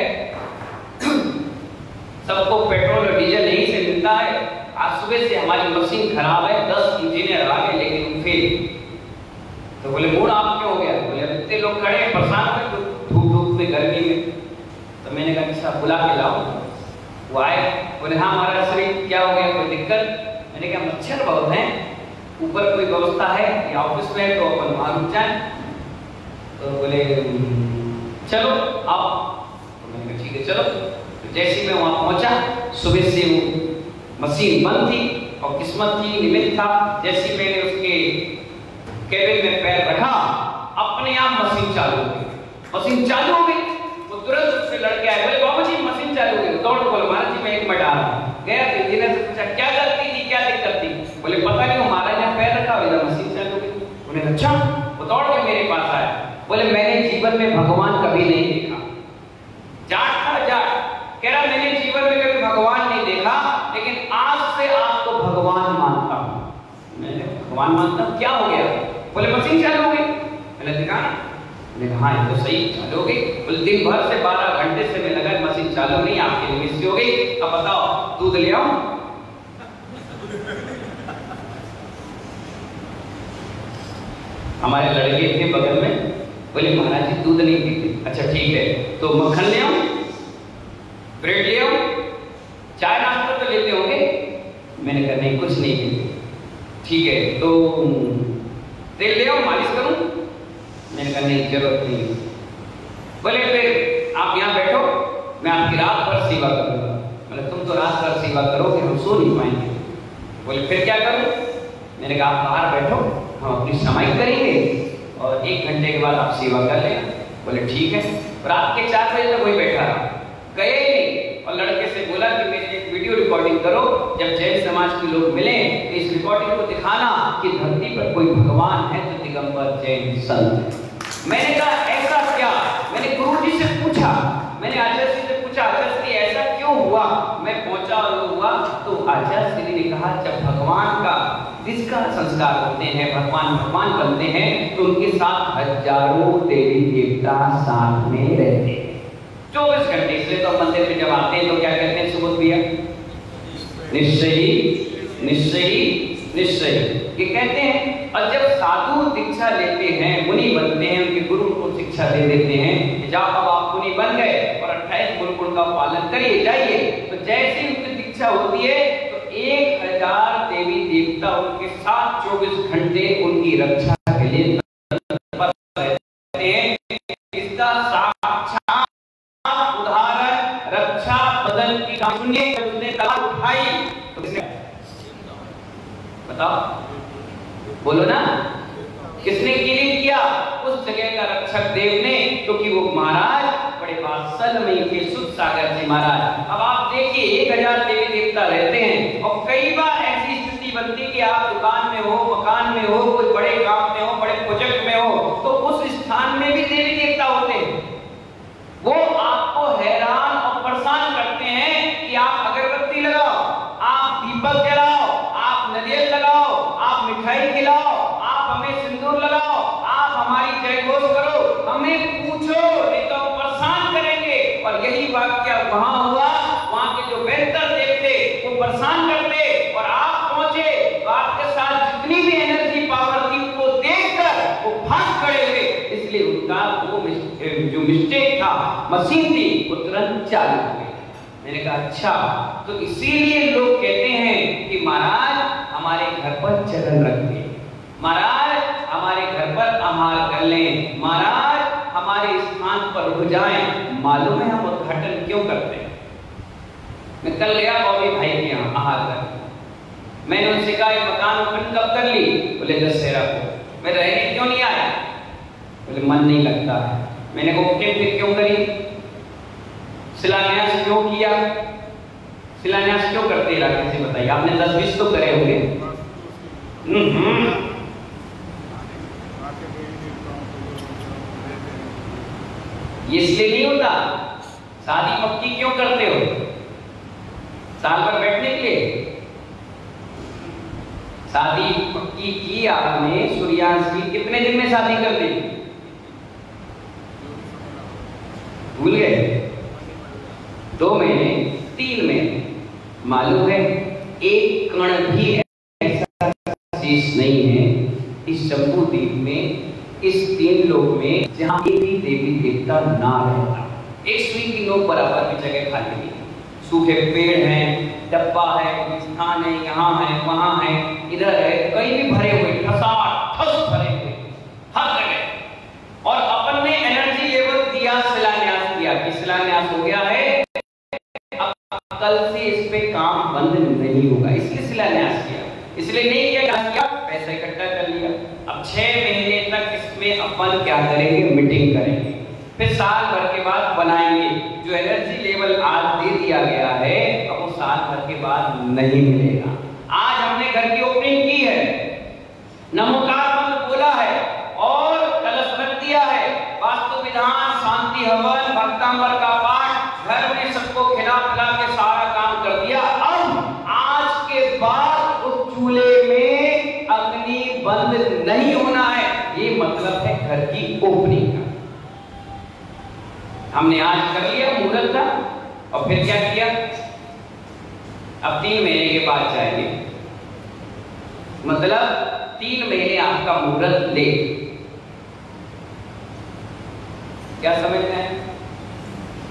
सबको पेट्रोल और डीजल यहीं से मिलता है। आज सुबह से हमारी मशीन खराब है, 10 इंजीनियर आ गए लेकिन फेल। तो बोले मूड ऑफ क्यों हो गया? बोले इतने लोग खड़े हैं, परेशान हैं धूप में, गर्मी में। तो मैंने कहा अच्छा बुला के लाओ। वो आए, बोले हाँ महाराज श्री क्या हो गया, कोई दिक्कत? मैंने कहा मच्छर बहुत हैं, ऊपर कोई व्यवस्था है या ऑफिस में तो अपन वहां रुक जाए? तो बोले चलो आओ। तो मैंने कहा ठीक है चलो। तो जैसे ही मैं वहां पहुंचा, सुबह से वो मशीन बंद थी और किस्मत थी, निमित्त था, जैसे मैंने उसके केबिन में पैर रखा, अपने आप मशीन चालू हो गई। मशीन चालू हो गई, वो तुरंत उससे लड़के आए, बोले बाबू जी मशीन चालू हो गई। दौड़ बोलो महाराज जी मैं 1 मिनट आ रहा हूँ। गया तो इंजीनियर से पूछा क्या गलती थी, क्या दिक्कत थी? बोले पता नहीं, महाराज ने पैर रखा और इधर मशीन चालू हो गई। उन्हें अच्छा, वो दौड़ के मेरे पास आया, बोले मैंने जीवन में भगवान कभी नहीं देखा। जाट था जाट, कह रहा मैंने जीवन में कभी भगवान नहीं देखा, लेकिन आज से आपको भगवान मानता हूँ। मैंने भगवान मानता हूँ, क्या हो गया? बोले मशीन चालू हो गई। मैंने देखा, हाँ ये तो सही चालू हो गई। बोले दिन भर से 12 घंटे से मैं लगा मशीन चालू नहीं, आपकी निमित्त हो गई, अब बताओ दूध ले आऊं? हमारे लड़के थे बगल में, बोले महाराज जी दूध नहीं पीते। अच्छा ठीक है, तो मक्खन ले आऊं, ब्रेड ले आऊं, चाय नाश्ता तो लेते होंगे? मैंने कहा नहीं कुछ नहीं पीते। ठीक है, तो तेल ले आऊं, मालिश करूं? मैंने कहा नहीं जरूरत नहीं। बोले फिर आप यहाँ बैठो, मैं आपकी रात भर सेवा करूंगा। बोले तुम तो रात भर सेवा करोगे, हम सो नहीं पाएंगे। बोले फिर क्या करूं? मैंने कहा आप बाहर बैठो, हम अपनी समाई करेंगे और 1 घंटे के बाद आप सेवा कर लेना। बोले ठीक है। रात के 4 बजे तक वही बैठा रहा, गए नहीं। और लड़के से बोला कि मेरी एक वीडियो रिकॉर्डिंग करो, जब जैन समाज के लोग मिले तो इस रिकॉर्डिंग को दिखाना कि धरती पर कोई भगवान है तो दिगंबर जैन संत। मैंने कहा ऐसा क्या? मैंने गुरुजी से पूछा, मैंने आचार्य श्री से पूछा आचार्य श्री ऐसा क्यों हुआ? मैं पहुंचा और हुआ तो आचार्य श्री ने कहा जब भगवान का जिसका संस्कार होते हैं, भगवान बनते हैं, तो उनके साथ हजारों देवी देवता साथ में रहते हैं 24 घंटे। इसलिए तो मंदिर में जब आते हैं तो क्या कहते हैं सुबोध भैया? निश्चय ही निश्चय ही निश्चय ये कहते हैं। और जब साधु दीक्षा लेते हैं, मुनि बनते हैं, उनके गुरु उनको शिक्षा दे देते हैं कि जाओ अब आप मुनि बन गए और 28 गुरुकुल का पालन करिए जाइए। तो जैसे ही उनकी दीक्षा होती है तो 1000 देवी देवता उनके साथ 24 घंटे उनकी रक्षा के लिए तत्पर रहते हैं। इसका साक्षात उदाहरण रक्षा बदन की सुनिए, उसने तलवार उठाई तो किसने? बताओ, बोलो ना, किसने किलिंग किया? उस जगह का रक्षक देव ने, क्योंकि वो महाराज बड़े वात्सल में थे, सुध सागर जी महाराज। अब आप देखिए 1000 देवी देवता रहते हैं और कई बार ऐसी स्थिति बनती कि आप दुकान में हो, मकान में हो, कोई बड़े काम में हो, बड़े प्रोजेक्ट में हो, तो उस स्थान में भी देवी देवता होते हैं। वो आपको हैरान और परेशान करते हैं कि आप अगरबत्ती लगाओ, आप दीपक जलाओ, आप नारियल लगाओ, आप मिठाई खिलाओ, आप हमें सिंदूर लगाओ, आप हमारी जय घोष करो, हमें पूछो, नहीं तो हम परेशान करेंगे। और यही वाक्य वहां हुआ। वहां के जो बेहतर देव थे वो परेशान करते और आप पहुंचे तो आपके साथ जितनी भी एनर्जी पावर थी वो देखकर वो भाग खड़े हुए। इसलिए उनका वो जो मिस्टेक था, मशीन थी, वो तुरंत चालू हो गई। मैंने कहा अच्छा, तो इसीलिए लोग कहते हैं कि महाराज हमारे घर पर चरण रखिए, महाराज हमारे घर पर आहार कर लें, महाराज हमारे स्थान पर रुक जाएं। मालूम है हम उद्घाटन क्यों करते हैं? मैं कल गया बॉबी भाई के यहाँ आहार कर, मैंने उनसे कहा मकान ओपन कब कर ली? बोले दशहरा को। मैं रहने क्यों नहीं आया? बोले मन नहीं लगता है। मैंने कहा फिर क्यों करी? शिलान्यास क्यों किया? शिलान्यास क्यों करते इलाके से बताइए? आपने 10-20 तो करे होंगे। ये इसलिए नहीं होता। शादी पक्की क्यों करते हो? साल भर बैठने के लिए। शादी पक्की की आपने सूर्यांश की, कितने दिन में शादी कर दी? भूल गए? 2 महीने, 3 महीने। मालूम है एक कण भी ऐसा चीज नहीं है इस जम्बू द्वीप में, इस 3 लोक में, जहां एक भी देवी देवता ना रहता। एक सुई की नोक बराबर की जगह खाली नहीं। सूखे पेड़ हैं, डब्बा है, स्थान है, यहाँ है, वहां है, इधर है, कहीं भी भरे हुए, ठस भरे हुए हर जगह। और अपन ने एनर्जी लेवल दिया, शिलान्यास किया कि शिलान्यास हो गया है, कल से इस पे काम बंद नहीं होगा, इसलिए शिलान्यास किया। इसलिए नहीं किया, पैसा इकट्ठा कर लिया। अब 6 महीने तक इसमें अपन क्या करेंगे? मीटिंग करेंगे, फिर साल भर के बाद बनाएंगे। जो एनर्जी लेवल आज दे दिया गया है, अब वो साल भर के बाद नहीं मिलेगा। आज हमने घर की ओपनिंग की है, नमोकार मंत्र बोला है और कलश रख दिया है, वास्तु विधान, शांति हवन, भक्तांबर का पाठ, घर में सबको खिला पिला के सारा काम कर दिया। अब आज के बाद उस चूल्हे में अग्नि बंद नहीं होना है। ये मतलब है घर की ओपनिंग का। हमने आज कर लिया मुहूर्त का, और फिर क्या किया? अब 3 महीने के बाद जाएंगे, मतलब 3 महीने आपका मुहूर्त ले। क्या समझ रहे हैं?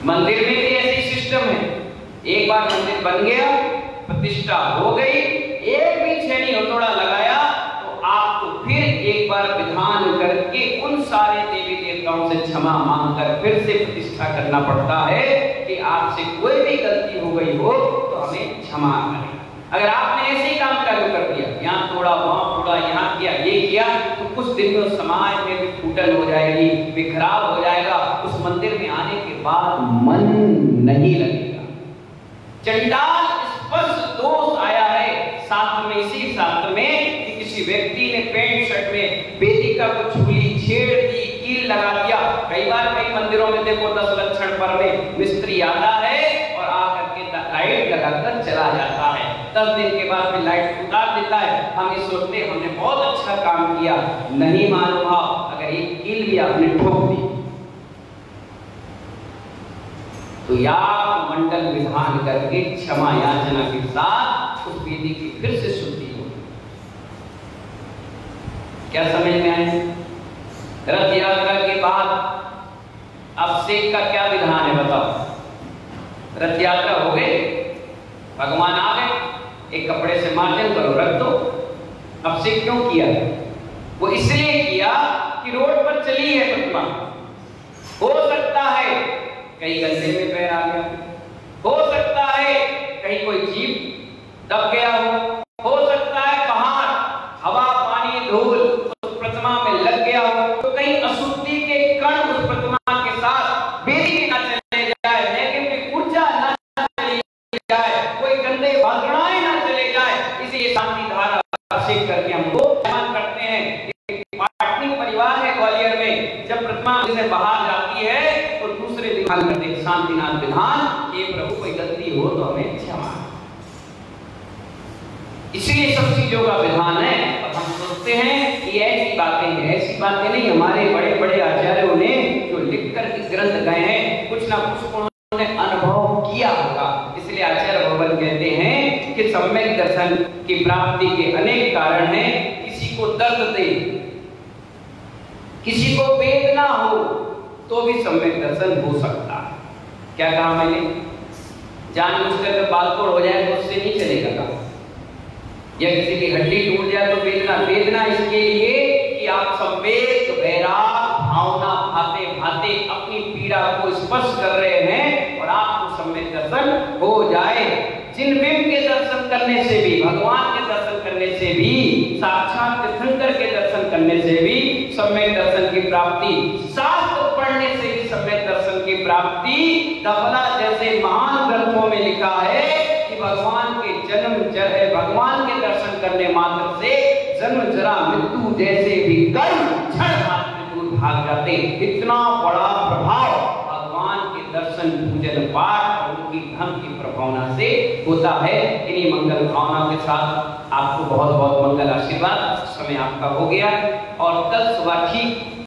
मंदिर में भी ऐसी सिस्टम है। एक बार मंदिर बन गया, प्रतिष्ठा हो गई, एक भी छेनी हथौड़ा लगाया तो आपको फिर एक बार विधान करके उन सारे देवी देवताओं से क्षमा मांगकर फिर से प्रतिष्ठा करना पड़ता है कि आपसे कोई भी गलती हो गई हो तो हमें क्षमा करें। अगर आपने ऐसे ही काम चालू कर दिया, यहाँ तोड़ा, वहां तोड़ा, यहाँ किया, ये किया, तो कुछ दिन में समाज में भी फूटन हो जाएगी, बिखराव हो जाएगा। उस मंदिर में आने के बाद मन नहीं लगेगा। चंडाल स्पष्ट दोष आया है शास्त्र में, इसी शास्त्र में कि किसी व्यक्ति ने पैंट शर्ट में वेदिका को छूली, छेड़ दी, कील लगा दिया। कई बार कई मंदिरों में देखो 10 लक्षण पर में मिस्त्री आता है और आकर के लाइट लगाकर चला जाता है। 10 दिन के बाद फिर लाइट उतार देता है। हम ये सोचते हैं हमने बहुत अच्छा काम किया। नहीं मानो भाव, अगर एक कील भी आपने ठोक दी तो याग मंडल विधान करके क्षमा याचना के साथ उस वेदी की फिर से शुद्धि हो। क्या समझ में आए? रथ यात्रा के बाद अभिषेक का क्या विधान है बताओ? रथ यात्रा हो गई, भगवान आ गए, एक कपड़े से मार्जन करो, रख दो। अभिषेक क्यों किया? वो इसलिए किया कि रोड पर चली है प्रतिमा, हो सकता है कहीं गड्ढे में पैर आ गया, हो सकता है कहीं कोई जीव दब गया हो सकता है पहाड़, हवा, पानी, धूल उस प्रतिमा में लग गया हो, तो कहीं अशुद्धि के कण उस प्रतिमा के साथ बेरी न चले जाए, नेगेटिव ऊर्जा न चली जाए, कोई गंदे भावनाएं न चले जाए। इसलिए शांति धारा अभिषेक करके हम लोग करते हैं। पाटनी परिवार है ग्वालियर में, जब प्रतिमा से बाहर जाती है तो दूसरे विधान करते शांतिनाथ विधान, ये प्रभु कोई गलती हो तो हमें क्षमा। इसलिए सब चीजों का विधान है और हम सोचते हैं कि ऐसी बातें हैं, ऐसी बातें नहीं। हमारे बड़े बड़े आचार्यों ने जो लिखकर के ग्रंथ गए हैं, कुछ ना कुछ उन्होंने अनुभव किया होगा। इसलिए आचार्य भगवान कहते हैं कि सम्यक दर्शन की प्राप्ति के अनेक कारण हैं। किसी को दर्द दे, किसी को वेदना हो, तो भी सम्यक दर्शन हो सकता है। क्या कहा मैंने? जानबूझकर बाल तोड़ हो जाए तो उससे नहीं चलेगा काम, या किसी की हड्डी टूट जाए तो वेदना इसके लिए कि आप संवेद वैराग भावना भाते भाते अपनी पीड़ा को स्पर्श कर रहे हैं और आपको सम्यक दर्शन हो जाए। जिन बिंब के दर्शन करने से भी, भगवान के दर्शन करने से भी, साक्षात तीर्थंकर के दर्शन करने से भी सम्यक दर्शन की प्राप्ति, शास्त्र पढ़ने से भी सम्यक दर्शन की प्राप्ति। तबला जैसे महान ग्रंथों में लिखा है कि भगवान के जन्म जय, भगवान के दर्शन करने मात्र से जन्म जरा मृत्यु जैसे भी कर्म क्षण मात्र में दूर भाग जाते। इतना बड़ा प्रभाव भगवान के दर्शन पूजन पाठ और उनकी धर्म की प्रभावना से होता है। इन्हीं मंगल भावना के साथ आपको बहुत बहुत मंगल आशीर्वाद। समय आपका हो गया और कल सुबह ठीक